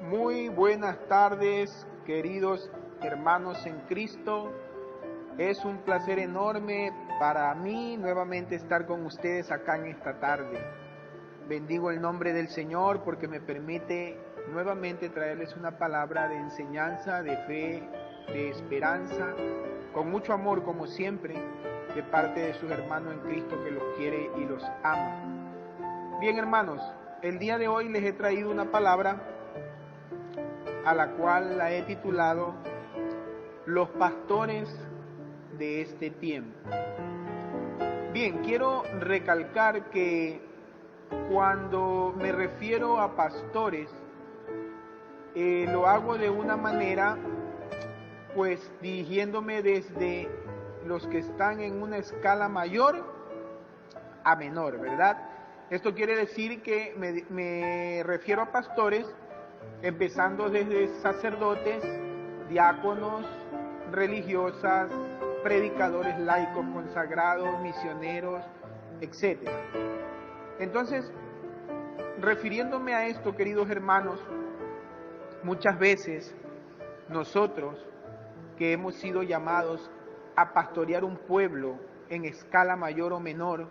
Muy buenas tardes, queridos hermanos en Cristo. Es un placer enorme para mí nuevamente estar con ustedes acá en esta tarde. Bendigo el nombre del Señor porque me permite nuevamente traerles una palabra de enseñanza, de fe, de esperanza, con mucho amor como siempre, de parte de sus hermanos en Cristo que los quiere y los ama. Bien, hermanos, el día de hoy les he traído una palabra a la cual la he titulado Los pastores de este tiempo. Bien, quiero recalcar que cuando me refiero a pastores, lo hago de una manera, pues dirigiéndome desde los que están en una escala mayor a menor, ¿verdad? Esto quiere decir que me refiero a pastores empezando desde sacerdotes, diáconos, religiosas, predicadores laicos consagrados, misioneros, etc. Entonces, refiriéndome a esto, queridos hermanos, muchas veces nosotros que hemos sido llamados a pastorear un pueblo en escala mayor o menor,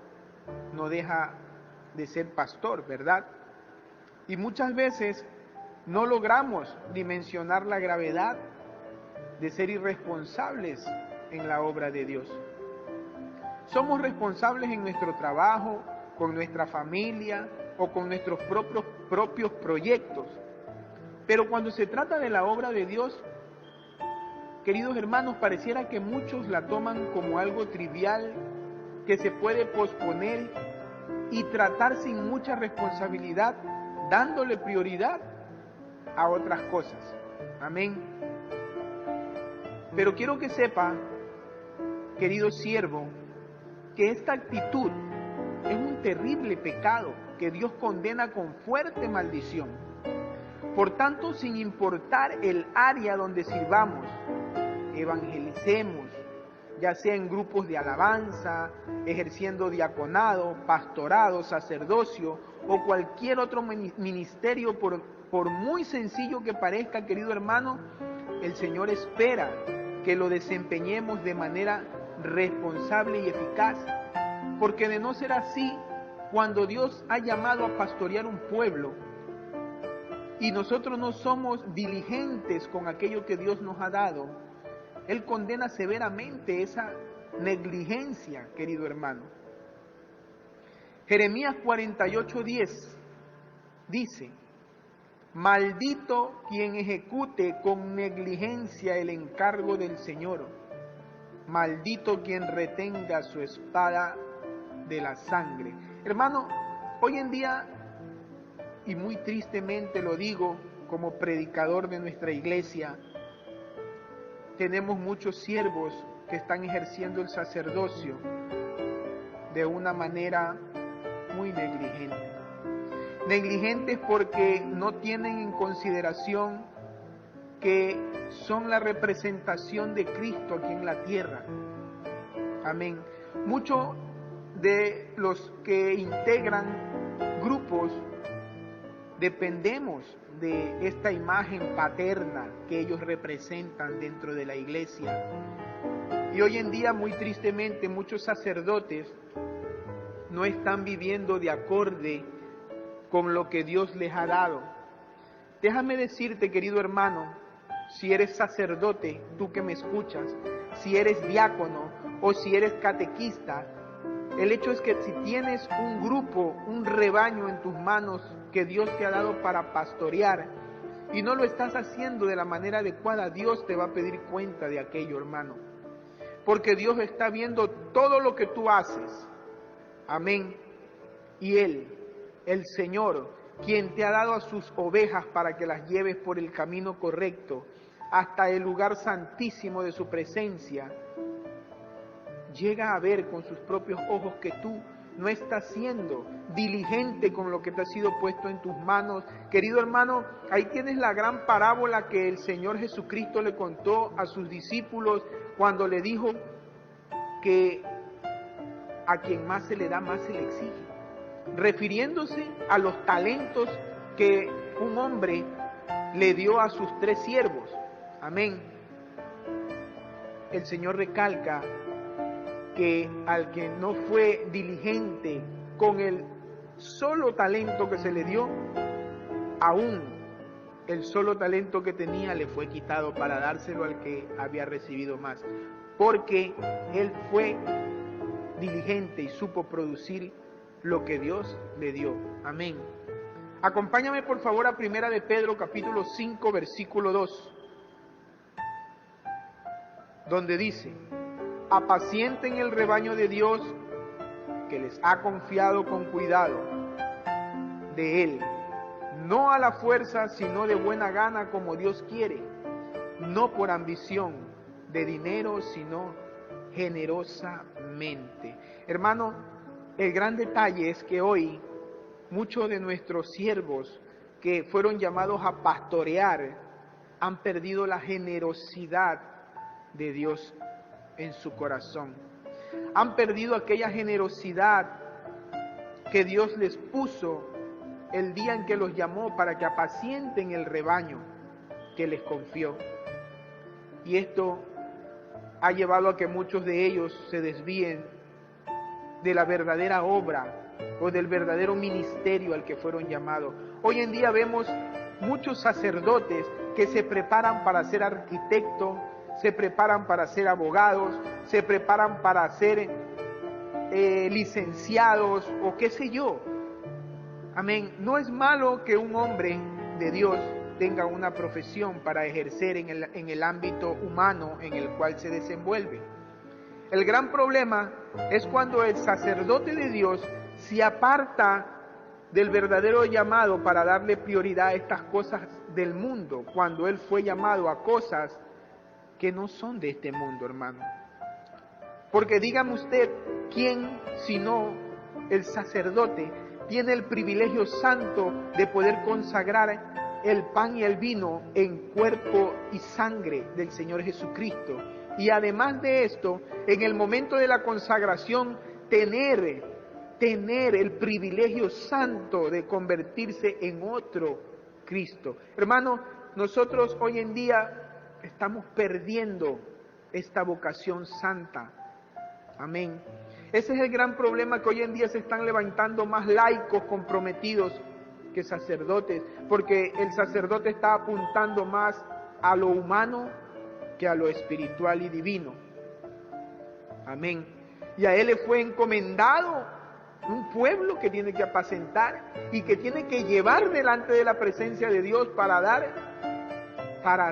no deja de ser pastor, ¿verdad? Y muchas veces no logramos dimensionar la gravedad de ser irresponsables en la obra de Dios. Somos responsables en nuestro trabajo, con nuestra familia o con nuestros propios proyectos. Pero cuando se trata de la obra de Dios, queridos hermanos, pareciera que muchos la toman como algo trivial, que se puede posponer y tratar sin mucha responsabilidad, dándole prioridad a otras cosas. Amén. Pero quiero que sepa, querido siervo, que esta actitud es un terrible pecado que Dios condena con fuerte maldición. Por tanto, sin importar el área donde sirvamos, evangelicemos, ya sea en grupos de alabanza, ejerciendo diaconado, pastorado, sacerdocio o cualquier otro ministerio, por muy sencillo que parezca, querido hermano, el Señor espera que lo desempeñemos de manera responsable y eficaz, porque de no ser así, cuando Dios ha llamado a pastorear un pueblo y nosotros no somos diligentes con aquello que Dios nos ha dado, Él condena severamente esa negligencia, querido hermano. Jeremías 48:10 dice: maldito quien ejecute con negligencia el encargo del Señor, maldito quien retenga su espada de la sangre. Hermano, hoy en día, y muy tristemente lo digo como predicador de nuestra iglesia, tenemos muchos siervos que están ejerciendo el sacerdocio de una manera muy negligente. Negligentes porque no tienen en consideración que son la representación de Cristo aquí en la tierra. Amén. Muchos de los que integran grupos dependemos de esta imagen paterna que ellos representan dentro de la iglesia. Y hoy en día, muy tristemente, muchos sacerdotes no están viviendo de acorde con lo que Dios les ha dado. Déjame decirte, querido hermano, si eres sacerdote, tú que me escuchas, si eres diácono o si eres catequista, el hecho es que si tienes un grupo, un rebaño en tus manos que Dios te ha dado para pastorear y no lo estás haciendo de la manera adecuada, Dios te va a pedir cuenta de aquello, hermano. Porque Dios está viendo todo lo que tú haces. Amén. Y Él, el Señor, quien te ha dado a sus ovejas para que las lleves por el camino correcto hasta el lugar santísimo de su presencia, llega a ver con sus propios ojos que tú no estás siendo diligente con lo que te ha sido puesto en tus manos. Querido hermano, ahí tienes la gran parábola que el Señor Jesucristo le contó a sus discípulos cuando le dijo que a quien más se le da, más se le exige, refiriéndose a los talentos que un hombre le dio a sus 3 siervos. Amén. El Señor recalca que al que no fue diligente con el solo talento que se le dio, aún el solo talento que tenía le fue quitado para dárselo al que había recibido más, porque él fue diligente y supo producir lo que Dios le dio. Amén. Acompáñame por favor a 1 de Pedro capítulo 5 versículo 2, donde dice: apacienten el rebaño de Dios que les ha confiado con cuidado de Él, no a la fuerza, sino de buena gana, como Dios quiere, no por ambición de dinero, sino generosamente. Hermano, el gran detalle es que hoy muchos de nuestros siervos que fueron llamados a pastorear han perdido la generosidad de Dios en su corazón. Han perdido aquella generosidad que Dios les puso el día en que los llamó para que apacienten el rebaño que les confió. Y esto ha llevado a que muchos de ellos se desvíen de la verdadera obra o del verdadero ministerio al que fueron llamados. Hoy en día vemos muchos sacerdotes que se preparan para ser arquitectos, se preparan para ser abogados, se preparan para ser licenciados o qué sé yo. Amén. No es malo que un hombre de Dios tenga una profesión para ejercer en el ámbito humano en el cual se desenvuelve. El gran problema es cuando el sacerdote de Dios se aparta del verdadero llamado para darle prioridad a estas cosas del mundo, cuando él fue llamado a cosas que no son de este mundo, hermano. Porque dígame usted, ¿quién sino el sacerdote tiene el privilegio santo de poder consagrar el pan y el vino en cuerpo y sangre del Señor Jesucristo? Y además de esto, en el momento de la consagración, tener el privilegio santo de convertirse en otro Cristo. Hermano, nosotros hoy en día estamos perdiendo esta vocación santa. Amén. Ese es el gran problema, que hoy en día se están levantando más laicos comprometidos que sacerdotes, porque el sacerdote está apuntando más a lo humano que a lo espiritual y divino. Amén. Y a él le fue encomendado un pueblo que tiene que apacentar y que tiene que llevar delante de la presencia de Dios para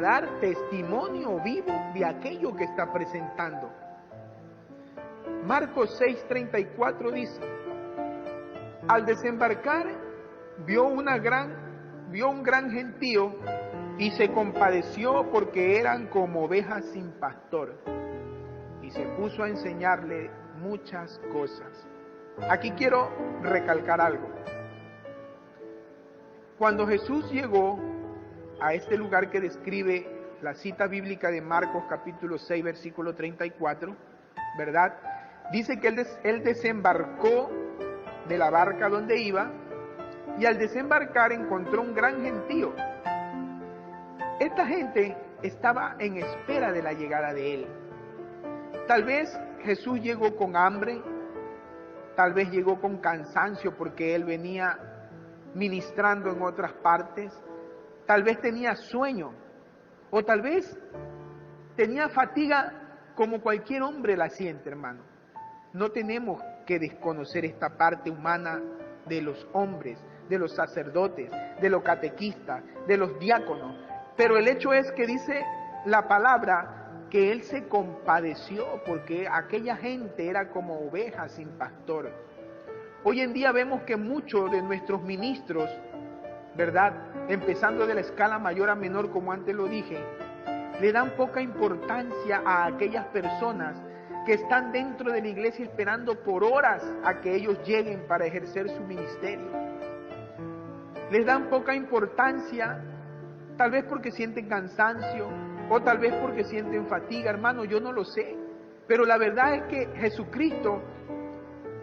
dar testimonio vivo de aquello que está presentando. Marcos 6:34 dice: al desembarcar vio un gran gentío y se compadeció porque eran como ovejas sin pastor, y se puso a enseñarle muchas cosas. Aquí quiero recalcar algo. Cuando Jesús llegó a este lugar que describe la cita bíblica de Marcos capítulo 6 versículo 34, ¿verdad? Dice que él desembarcó de la barca donde iba, y al desembarcar encontró un gran gentío. Esta gente estaba en espera de la llegada de él. Tal vez Jesús llegó con hambre, tal vez llegó con cansancio porque él venía ministrando en otras partes, tal vez tenía sueño, o tal vez tenía fatiga como cualquier hombre la siente, hermano. No tenemos que desconocer esta parte humana de los hombres, de los sacerdotes, de los catequistas, de los diáconos. Pero el hecho es que dice la palabra que él se compadeció porque aquella gente era como ovejas sin pastor. Hoy en día vemos que muchos de nuestros ministros, ¿verdad?, empezando de la escala mayor a menor, como antes lo dije, le dan poca importancia a aquellas personas que están dentro de la iglesia esperando por horas a que ellos lleguen para ejercer su ministerio. Les dan poca importancia, tal vez porque sienten cansancio, o tal vez porque sienten fatiga, hermano, yo no lo sé. Pero la verdad es que Jesucristo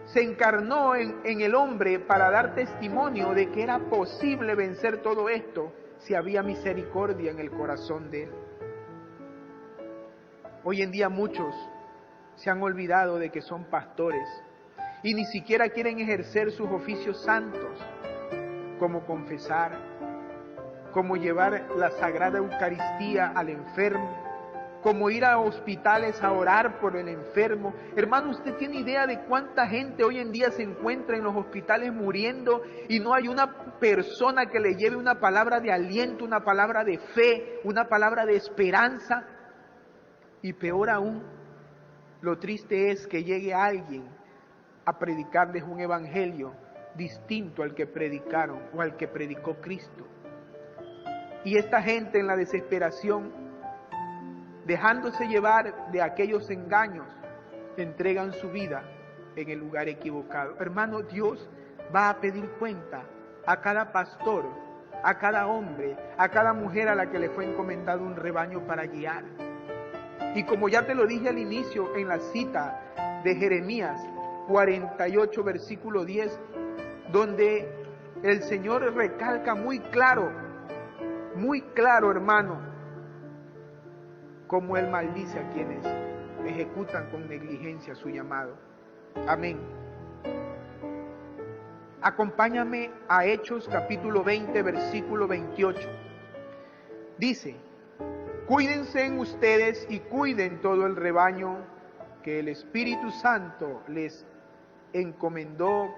se encarnó en el hombre para dar testimonio de que era posible vencer todo esto si había misericordia en el corazón de él. Hoy en día muchos se han olvidado de que son pastores y ni siquiera quieren ejercer sus oficios santos, como confesar, como llevar la Sagrada Eucaristía al enfermo, como ir a hospitales a orar por el enfermo. Hermano, ¿usted tiene idea de cuánta gente hoy en día se encuentra en los hospitales muriendo y no hay una persona que le lleve una palabra de aliento, una palabra de fe, una palabra de esperanza? Y peor aún, lo triste es que llegue alguien a predicarles un evangelio distinto al que predicaron o al que predicó Cristo. Y esta gente en la desesperación, dejándose llevar de aquellos engaños, entregan su vida en el lugar equivocado. Hermano, Dios va a pedir cuenta a cada pastor, a cada hombre, a cada mujer a la que le fue encomendado un rebaño para guiar. Y como ya te lo dije al inicio en la cita de Jeremías 48, versículo 10, donde el Señor recalca muy claro, hermano, como Él maldice a quienes ejecutan con negligencia su llamado. Amén. Acompáñame a Hechos capítulo 20, versículo 28. Dice: cuídense en ustedes y cuiden todo el rebaño que el Espíritu Santo les encomendó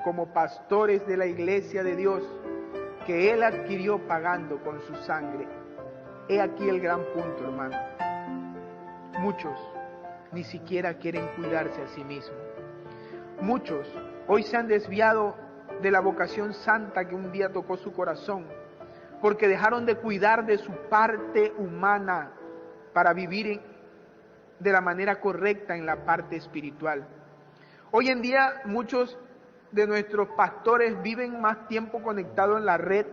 como pastores de la iglesia de Dios, que Él adquirió pagando con su sangre. He aquí el gran punto, hermano. Muchos ni siquiera quieren cuidarse a sí mismos. Muchos hoy se han desviado de la vocación santa que un día tocó su corazón, porque dejaron de cuidar de su parte humana para vivir de la manera correcta en la parte espiritual. Hoy en día muchos de nuestros pastores viven más tiempo conectados en la red,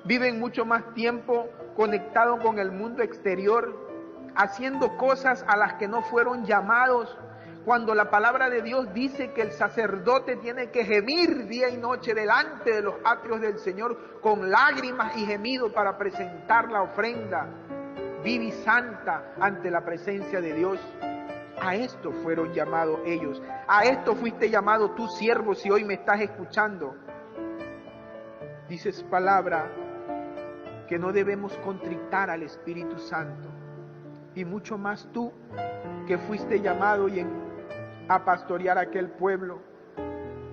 viven mucho más tiempo conectados con el mundo exterior, haciendo cosas a las que no fueron llamados, cuando la palabra de Dios dice que el sacerdote tiene que gemir día y noche delante de los atrios del Señor con lágrimas y gemidos para presentar la ofrenda viva y santa ante la presencia de Dios. A esto fueron llamados ellos. A esto fuiste llamado tú, siervo, si hoy me estás escuchando. Dices palabra que no debemos contritar al Espíritu Santo. Y mucho más tú, que fuiste llamado a pastorear aquel pueblo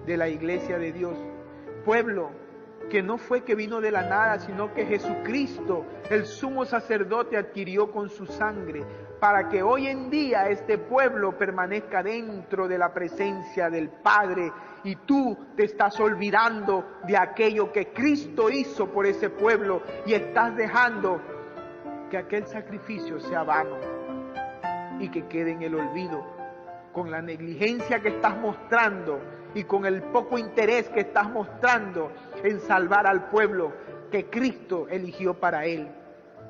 de la iglesia de Dios. Pueblo que no fue que vino de la nada, sino que Jesucristo, el sumo sacerdote, adquirió con su sangre, para que hoy en día este pueblo permanezca dentro de la presencia del Padre. Y tú te estás olvidando de aquello que Cristo hizo por ese pueblo y estás dejando que aquel sacrificio sea vano y que quede en el olvido, con la negligencia que estás mostrando y con el poco interés que estás mostrando en salvar al pueblo que Cristo eligió para él.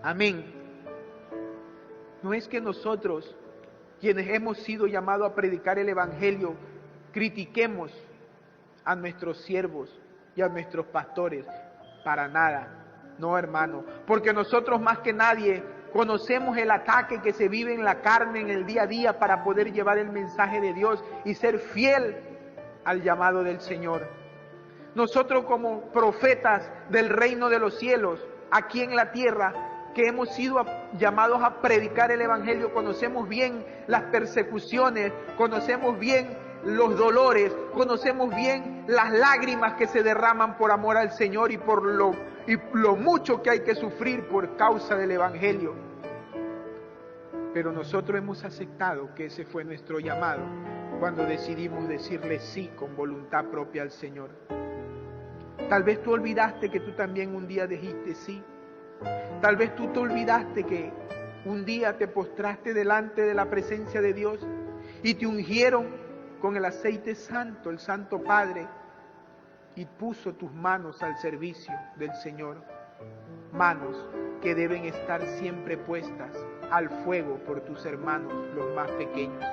Amén. No es que nosotros, quienes hemos sido llamados a predicar el Evangelio, critiquemos a nuestros siervos y a nuestros pastores. Para nada. No, hermano. Porque nosotros más que nadie conocemos el ataque que se vive en la carne en el día a día para poder llevar el mensaje de Dios y ser fiel al llamado del Señor. Nosotros como profetas del reino de los cielos, aquí en la tierra, que hemos sido llamados a predicar el Evangelio, conocemos bien las persecuciones, conocemos bien los dolores, conocemos bien las lágrimas que se derraman por amor al Señor y por lo mucho que hay que sufrir por causa del Evangelio. Pero nosotros hemos aceptado que ese fue nuestro llamado cuando decidimos decirle sí con voluntad propia al Señor. Tal vez tú olvidaste que tú también un día dijiste sí. Tal vez tú te olvidaste que un día te postraste delante de la presencia de Dios y te ungieron con el aceite santo, el Santo Padre, y puso tus manos al servicio del Señor. Manos que deben estar siempre puestas al fuego por tus hermanos, los más pequeños.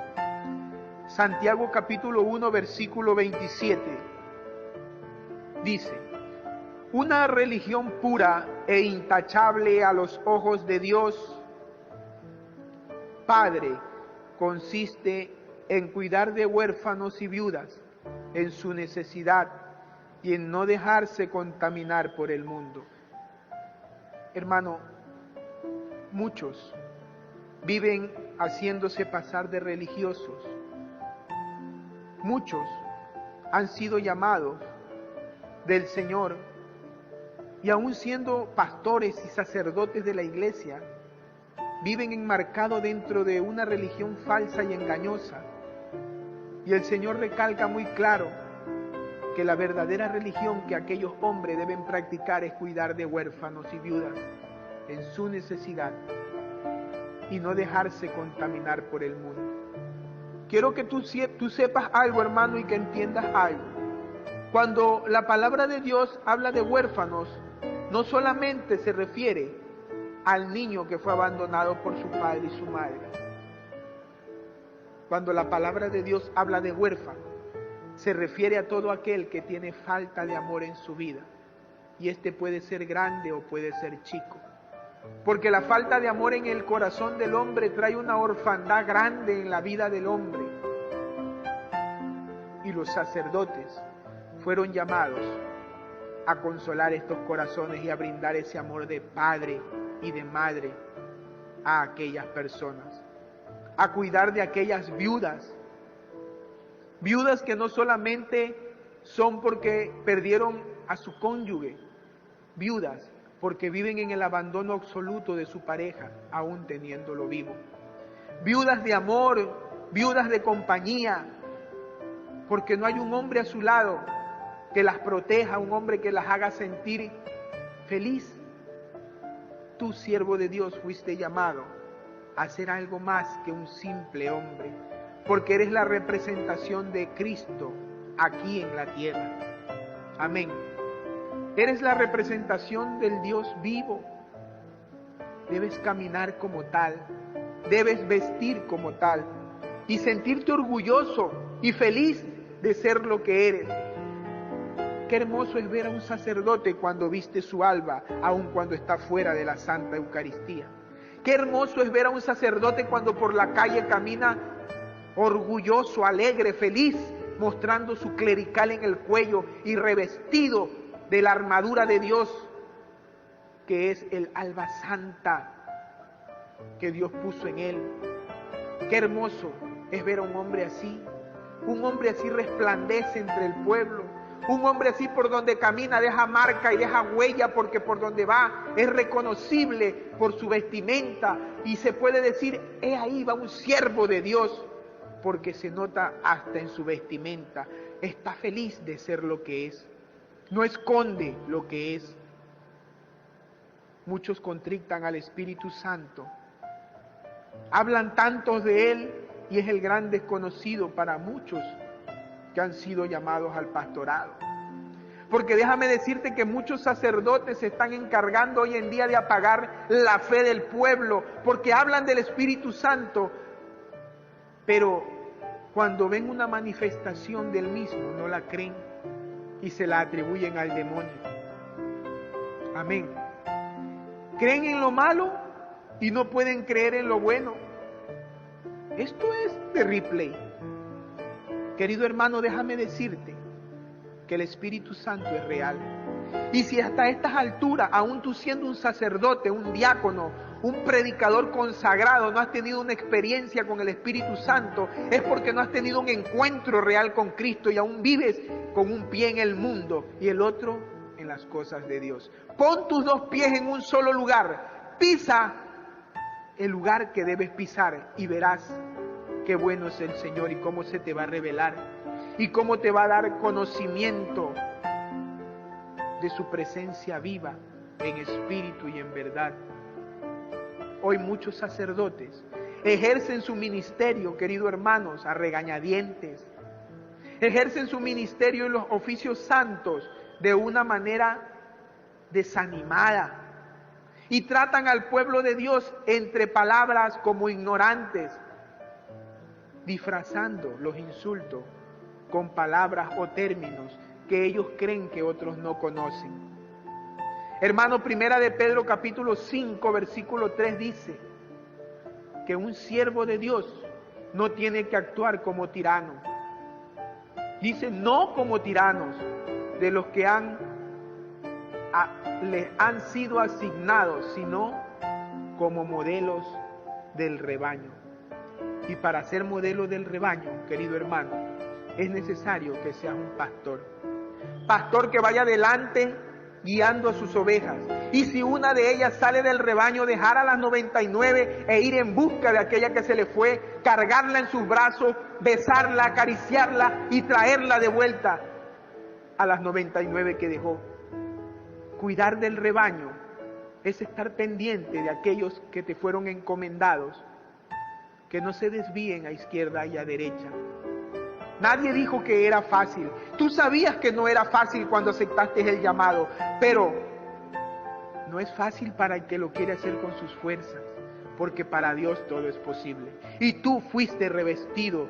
Santiago capítulo 1, versículo 27 dice: Una religión pura e intachable a los ojos de Dios Padre consiste en cuidar de huérfanos y viudas en su necesidad y en no dejarse contaminar por el mundo. Hermano, muchos viven haciéndose pasar de religiosos. Muchos han sido llamados del Señor y aún siendo pastores y sacerdotes de la iglesia, viven enmarcados dentro de una religión falsa y engañosa. Y el Señor recalca muy claro que la verdadera religión que aquellos hombres deben practicar es cuidar de huérfanos y viudas en su necesidad y no dejarse contaminar por el mundo. Quiero que tú sepas algo, hermano, y que entiendas algo. Cuando la palabra de Dios habla de huérfanos, no solamente se refiere al niño que fue abandonado por su padre y su madre. Cuando la palabra de Dios habla de huérfano, se refiere a todo aquel que tiene falta de amor en su vida. Y este puede ser grande o puede ser chico. Porque la falta de amor en el corazón del hombre trae una orfandad grande en la vida del hombre. Y los sacerdotes fueron llamados a consolar estos corazones y a brindar ese amor de padre y de madre a aquellas personas, a cuidar de aquellas viudas que no solamente son porque perdieron a su cónyuge, viudas porque viven en el abandono absoluto de su pareja, aún teniéndolo vivo, viudas de amor, viudas de compañía, porque no hay un hombre a su lado que las proteja, un hombre que las haga sentir feliz. Tú, siervo de Dios, fuiste llamado a ser algo más que un simple hombre, porque eres la representación de Cristo aquí en la tierra. Amén. Eres la representación del Dios vivo. Debes caminar como tal, debes vestir como tal y sentirte orgulloso y feliz de ser lo que eres. Qué hermoso es ver a un sacerdote cuando viste su alba, aun cuando está fuera de la Santa Eucaristía. Qué hermoso es ver a un sacerdote cuando por la calle camina orgulloso, alegre, feliz, mostrando su clerical en el cuello y revestido de la armadura de Dios, que es el alba santa que Dios puso en él. Qué hermoso es ver a un hombre así resplandece entre el pueblo. Un hombre así por donde camina deja marca y deja huella, porque por donde va es reconocible por su vestimenta y se puede decir, ahí va un siervo de Dios, porque se nota hasta en su vestimenta. Está feliz de ser lo que es, no esconde lo que es. Muchos contritan al Espíritu Santo, hablan tantos de Él y es el gran desconocido para muchos que han sido llamados al pastorado. Porque déjame decirte que muchos sacerdotes se están encargando hoy en día de apagar la fe del pueblo, porque hablan del Espíritu Santo, pero cuando ven una manifestación del mismo no la creen y se la atribuyen al demonio. Amén. Creen en lo malo y no pueden creer en lo bueno. Esto es de Ripley. Querido hermano, déjame decirte que el Espíritu Santo es real. Y si hasta estas alturas, aún tú siendo un sacerdote, un diácono, un predicador consagrado, no has tenido una experiencia con el Espíritu Santo, es porque no has tenido un encuentro real con Cristo y aún vives con un pie en el mundo y el otro en las cosas de Dios. Pon tus dos pies en un solo lugar, pisa el lugar que debes pisar y verás qué bueno es el Señor y cómo se te va a revelar y cómo te va a dar conocimiento de su presencia viva en espíritu y en verdad. Hoy muchos sacerdotes ejercen su ministerio, queridos hermanos, a regañadientes. Ejercen su ministerio en los oficios santos de una manera desanimada y tratan al pueblo de Dios entre palabras como ignorantes, disfrazando los insultos con palabras o términos que ellos creen que otros no conocen. Hermano, primera de Pedro capítulo 5, versículo 3 dice que un siervo de Dios no tiene que actuar como tirano. Dice, no como tiranos de los que les han sido asignados, sino como modelos del rebaño. Y para ser modelo del rebaño, querido hermano, es necesario que seas un pastor. Pastor que vaya adelante guiando a sus ovejas. Y si una de ellas sale del rebaño, dejar a las 99 e ir en busca de aquella que se le fue, cargarla en sus brazos, besarla, acariciarla y traerla de vuelta a las 99 que dejó. Cuidar del rebaño es estar pendiente de aquellos que te fueron encomendados, que no se desvíen a izquierda y a derecha. Nadie dijo que era fácil. Tú sabías que no era fácil cuando aceptaste el llamado, pero no es fácil para el que lo quiere hacer con sus fuerzas, porque para Dios todo es posible. Y tú fuiste revestido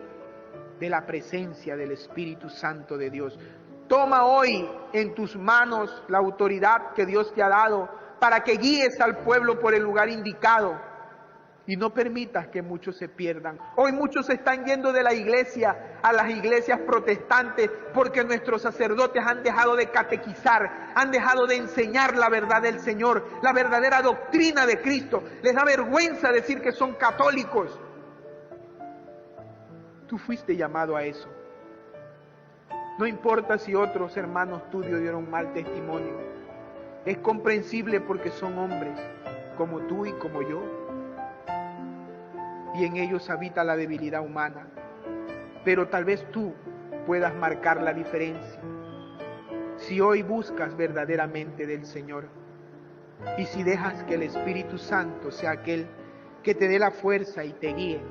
de la presencia del Espíritu Santo de Dios. Toma hoy en tus manos la autoridad que Dios te ha dado para que guíes al pueblo por el lugar indicado. Y no permitas que muchos se pierdan. Hoy muchos se están yendo de la iglesia a las iglesias protestantes porque nuestros sacerdotes han dejado de catequizar, han dejado de enseñar la verdad del Señor, la verdadera doctrina de Cristo. Les da vergüenza decir que son católicos. Tú fuiste llamado a eso. No importa si otros hermanos tuyos dieron mal testimonio. Es comprensible porque son hombres como tú y como yo. Y en ellos habita la debilidad humana. Pero tal vez tú puedas marcar la diferencia si hoy buscas verdaderamente del Señor y si dejas que el Espíritu Santo sea aquel que te dé la fuerza y te guíe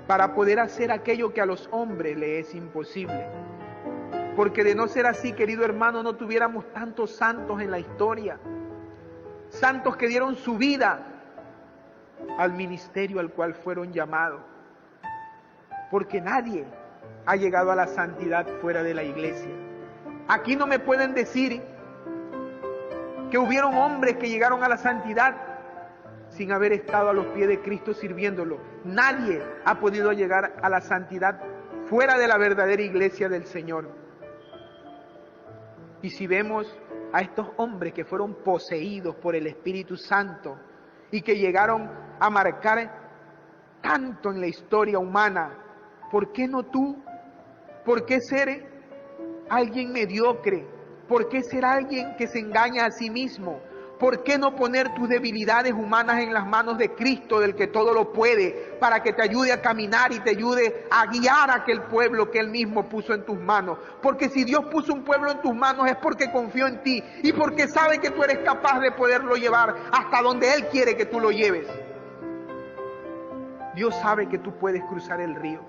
para poder hacer aquello que a los hombres le es imposible. Porque de no ser así, querido hermano, no tuviéramos tantos santos en la historia, santos que dieron su vida al ministerio al cual fueron llamados, porque nadie ha llegado a la santidad fuera de la iglesia. Aquí no me pueden decir que hubieron hombres que llegaron a la santidad sin haber estado a los pies de Cristo sirviéndolo. Nadie ha podido llegar a la santidad fuera de la verdadera iglesia del Señor. Y si vemos a estos hombres que fueron poseídos por el Espíritu Santo y que llegaron a marcar tanto en la historia humana, ¿por qué no tú? ¿Por qué ser alguien mediocre? ¿Por qué ser alguien que se engaña a sí mismo? ¿Por qué no poner tus debilidades humanas en las manos de Cristo, del que todo lo puede, para que te ayude a caminar y te ayude a guiar a aquel pueblo que Él mismo puso en tus manos? Porque si Dios puso un pueblo en tus manos es porque confió en ti y porque sabe que tú eres capaz de poderlo llevar hasta donde Él quiere que tú lo lleves. Dios sabe que tú puedes cruzar el río.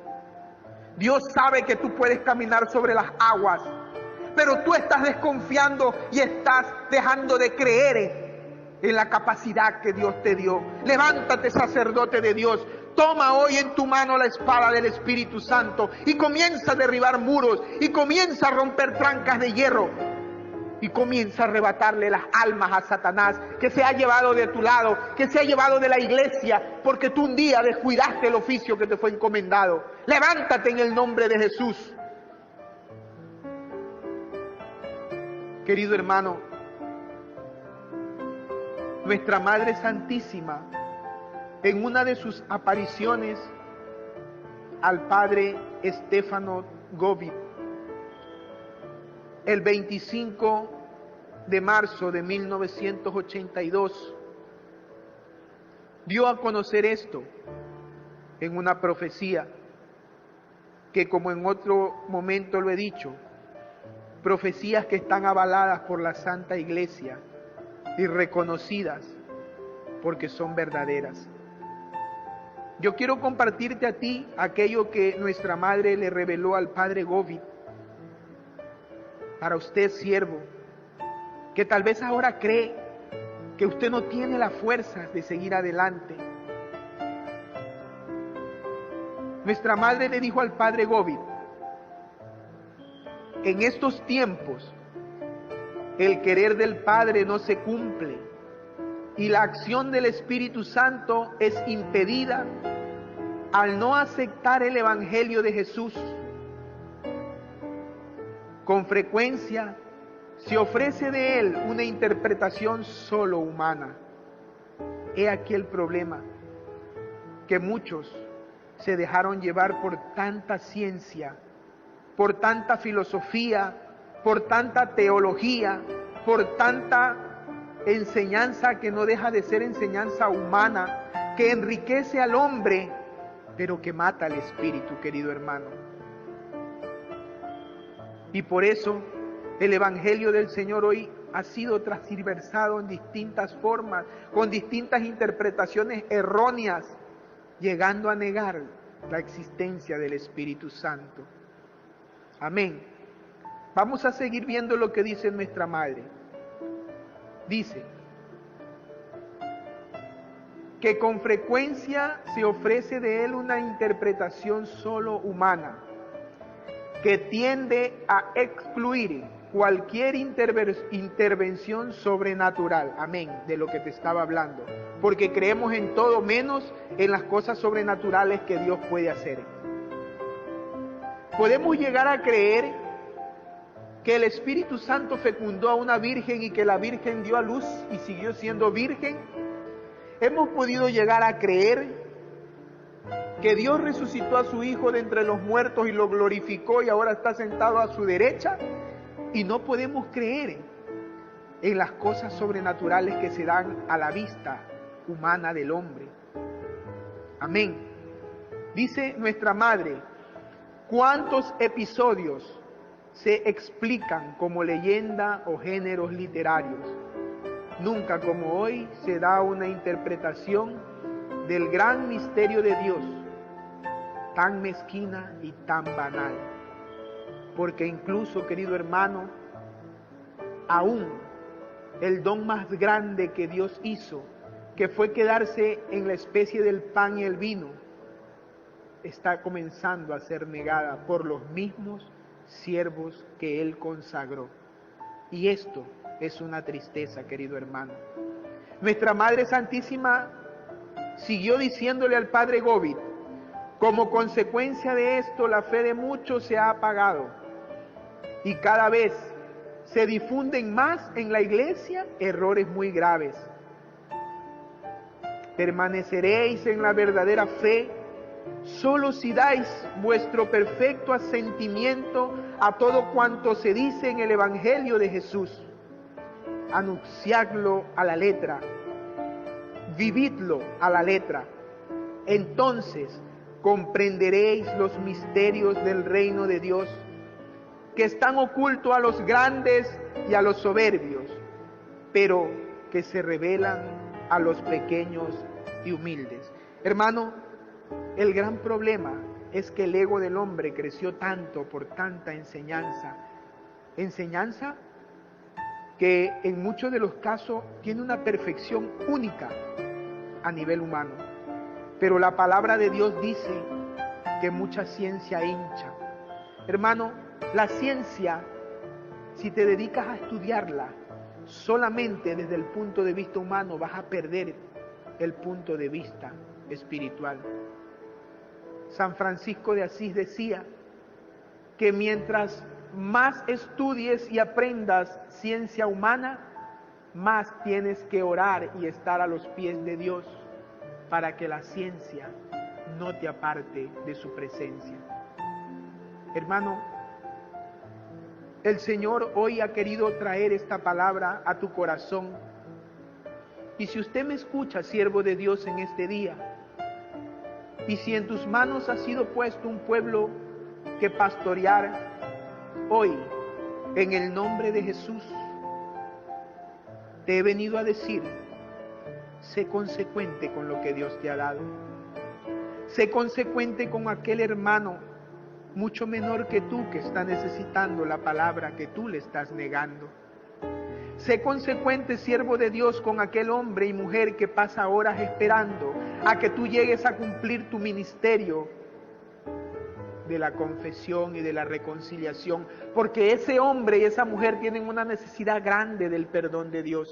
Dios sabe que tú puedes caminar sobre las aguas. Pero tú estás desconfiando y estás dejando de creer en la capacidad que Dios te dio. Levántate, sacerdote de Dios. Toma hoy en tu mano la espada del Espíritu Santo y comienza a derribar muros y comienza a romper trancas de hierro y comienza a arrebatarle las almas a Satanás que se ha llevado de tu lado, que se ha llevado de la iglesia porque tú un día descuidaste el oficio que te fue encomendado. Levántate en el nombre de Jesús. Querido hermano, nuestra Madre Santísima, en una de sus apariciones al Padre Stefano Gobi, el 25 de marzo de 1982, dio a conocer esto en una profecía que, como en otro momento lo he dicho, profecías que están avaladas por la Santa Iglesia y reconocidas porque son verdaderas. Yo quiero compartirte a ti aquello que nuestra Madre le reveló al Padre Gobi. Para usted, siervo, que tal vez ahora cree que usted no tiene las fuerzas de seguir adelante. Nuestra Madre le dijo al Padre Gobi: en estos tiempos el querer del Padre no se cumple y la acción del Espíritu Santo es impedida al no aceptar el Evangelio de Jesús. Con frecuencia se ofrece de él una interpretación solo humana. He aquí el problema, que muchos se dejaron llevar por tanta ciencia, por tanta filosofía, por tanta teología, por tanta enseñanza que no deja de ser enseñanza humana, que enriquece al hombre, pero que mata al espíritu, querido hermano. Y por eso el Evangelio del Señor hoy ha sido transversado en distintas formas, con distintas interpretaciones erróneas, llegando a negar la existencia del Espíritu Santo. Amén. Vamos a seguir viendo lo que dice nuestra Madre. Dice que con frecuencia se ofrece de él una interpretación solo humana, que tiende a excluir cualquier intervención sobrenatural. Amén, de lo que te estaba hablando. Porque creemos en todo menos en las cosas sobrenaturales que Dios puede hacer. Podemos llegar a creer que el Espíritu Santo fecundó a una virgen y que la virgen dio a luz y siguió siendo virgen. Hemos podido llegar a creer que Dios resucitó a su Hijo de entre los muertos y lo glorificó y ahora está sentado a su derecha, y no podemos creer en las cosas sobrenaturales que se dan a la vista humana del hombre. Amén. Dice nuestra Madre, ¿cuántos episodios se explican como leyenda o géneros literarios? Nunca como hoy se da una interpretación del gran misterio de Dios, tan mezquina y tan banal. Porque incluso, querido hermano, aún el don más grande que Dios hizo, que fue quedarse en la especie del pan y el vino, está comenzando a ser negada por los mismos siervos que Él consagró. Y esto es una tristeza, querido hermano. Nuestra Madre Santísima siguió diciéndole al Padre Góvid, como consecuencia de esto la fe de muchos se ha apagado y cada vez se difunden más en la iglesia errores muy graves. Permaneceréis en la verdadera fe solo si dais vuestro perfecto asentimiento a todo cuanto se dice en el Evangelio de Jesús. Anunciadlo a la letra, vividlo a la letra. Entonces comprenderéis los misterios del reino de Dios, que están ocultos a los grandes y a los soberbios, pero que se revelan a los pequeños y humildes. Hermano, el gran problema es que el ego del hombre creció tanto por tanta enseñanza que en muchos de los casos tiene una perfección única a nivel humano. Pero la palabra de Dios dice que mucha ciencia hincha. Hermano, la ciencia, si te dedicas a estudiarla solamente desde el punto de vista humano, vas a perder el punto de vista espiritual. San Francisco de Asís decía que mientras más estudies y aprendas ciencia humana, más tienes que orar y estar a los pies de Dios para que la ciencia no te aparte de su presencia. Hermano, el Señor hoy ha querido traer esta palabra a tu corazón. Y si usted me escucha, siervo de Dios, en este día, y si en tus manos ha sido puesto un pueblo que pastorear, hoy, en el nombre de Jesús, te he venido a decir, sé consecuente con lo que Dios te ha dado. Sé consecuente con aquel hermano mucho menor que tú que está necesitando la palabra que tú le estás negando. Sé consecuente, siervo de Dios, con aquel hombre y mujer que pasa horas esperando a que tú llegues a cumplir tu ministerio de la confesión y de la reconciliación, porque ese hombre y esa mujer tienen una necesidad grande del perdón de Dios.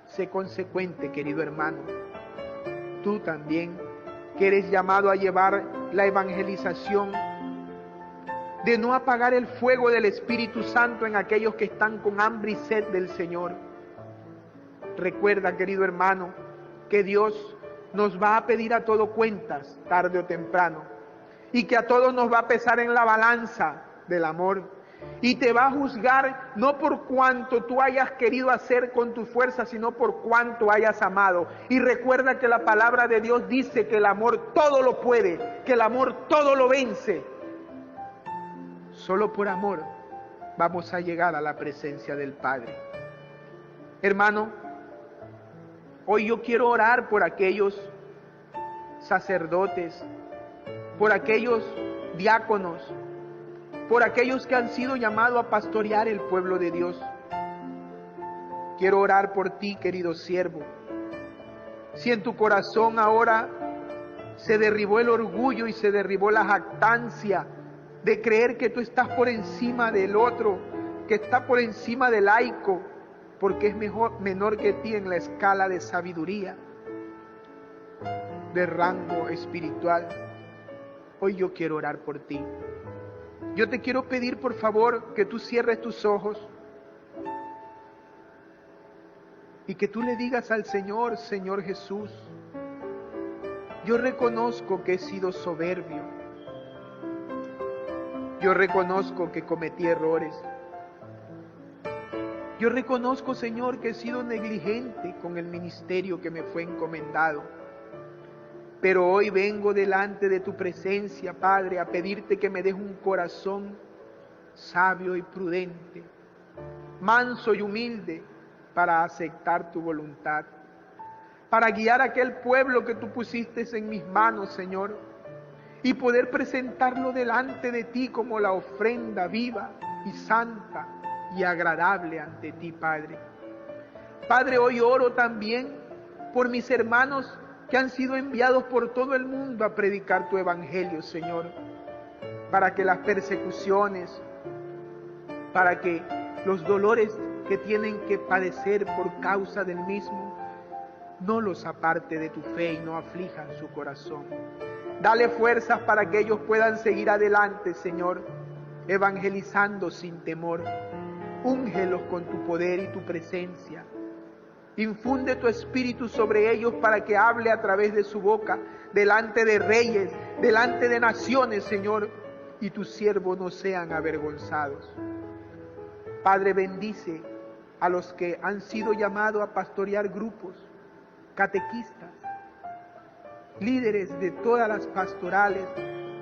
Sé consecuente, querido hermano. Tú también, que eres llamado a llevar la evangelización, de no apagar el fuego del Espíritu Santo en aquellos que están con hambre y sed del Señor. Recuerda, querido hermano, que Dios nos va a pedir a todo cuentas, tarde o temprano, y que a todos nos va a pesar en la balanza del amor, y te va a juzgar no por cuanto tú hayas querido hacer con tu fuerza, sino por cuanto hayas amado. Y recuerda que la palabra de Dios dice que el amor todo lo puede, que el amor todo lo vence. Solo por amor vamos a llegar a la presencia del Padre. Hermano, hoy yo quiero orar por aquellos sacerdotes, por aquellos diáconos, por aquellos que han sido llamados a pastorear el pueblo de Dios. Quiero orar por ti, querido siervo. Si en tu corazón ahora se derribó el orgullo y se derribó la jactancia de creer que tú estás por encima del otro, que está por encima del laico, porque es menor que ti en la escala de sabiduría, de rango espiritual, hoy yo quiero orar por ti. Yo te quiero pedir, por favor, que tú cierres tus ojos y que tú le digas al Señor: Señor Jesús, yo reconozco que he sido soberbio, yo reconozco que cometí errores, yo reconozco, Señor, que he sido negligente con el ministerio que me fue encomendado. Pero hoy vengo delante de tu presencia, Padre, a pedirte que me des un corazón sabio y prudente, manso y humilde, para aceptar tu voluntad, para guiar a aquel pueblo que tú pusiste en mis manos, Señor, y poder presentarlo delante de ti como la ofrenda viva y santa y agradable ante ti, Padre. Padre, hoy oro también por mis hermanos que han sido enviados por todo el mundo a predicar tu evangelio, Señor, para que las persecuciones, para que los dolores que tienen que padecer por causa del mismo, no los aparte de tu fe y no aflijan su corazón. Dale fuerzas para que ellos puedan seguir adelante, Señor, evangelizando sin temor. Úngelos con tu poder y tu presencia. Infunde tu espíritu sobre ellos para que hable a través de su boca, delante de reyes, delante de naciones, Señor, y tus siervos no sean avergonzados. Padre, bendice a los que han sido llamados a pastorear grupos, catequistas, líderes de todas las pastorales,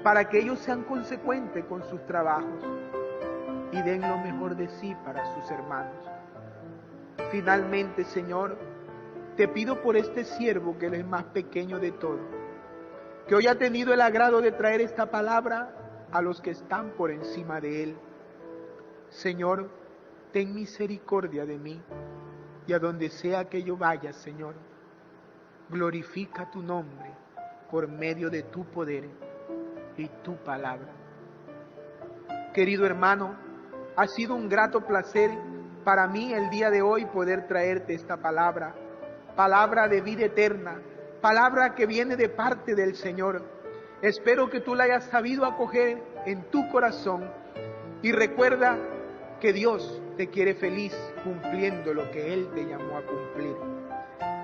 para que ellos sean consecuentes con sus trabajos y den lo mejor de sí para sus hermanos. Finalmente, Señor, te pido por este siervo que es el más pequeño de todos, que hoy ha tenido el agrado de traer esta palabra a los que están por encima de él. Señor, ten misericordia de mí, y a donde sea que yo vaya, Señor, glorifica tu nombre por medio de tu poder y tu palabra. Querido hermano, ha sido un grato placer para mí el día de hoy poder traerte esta palabra, palabra de vida eterna, palabra que viene de parte del Señor. Espero que tú la hayas sabido acoger en tu corazón y recuerda que Dios te quiere feliz cumpliendo lo que Él te llamó a cumplir.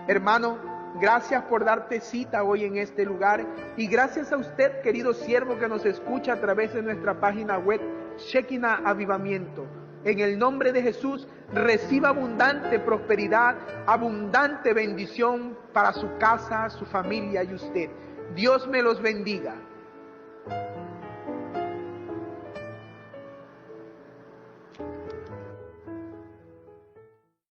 Hermano, gracias por darte cita hoy en este lugar y gracias a usted, querido siervo que nos escucha a través de nuestra página web Shekinah Avivamiento. En el nombre de Jesús, reciba abundante prosperidad, abundante bendición para su casa, su familia y usted. Dios me los bendiga.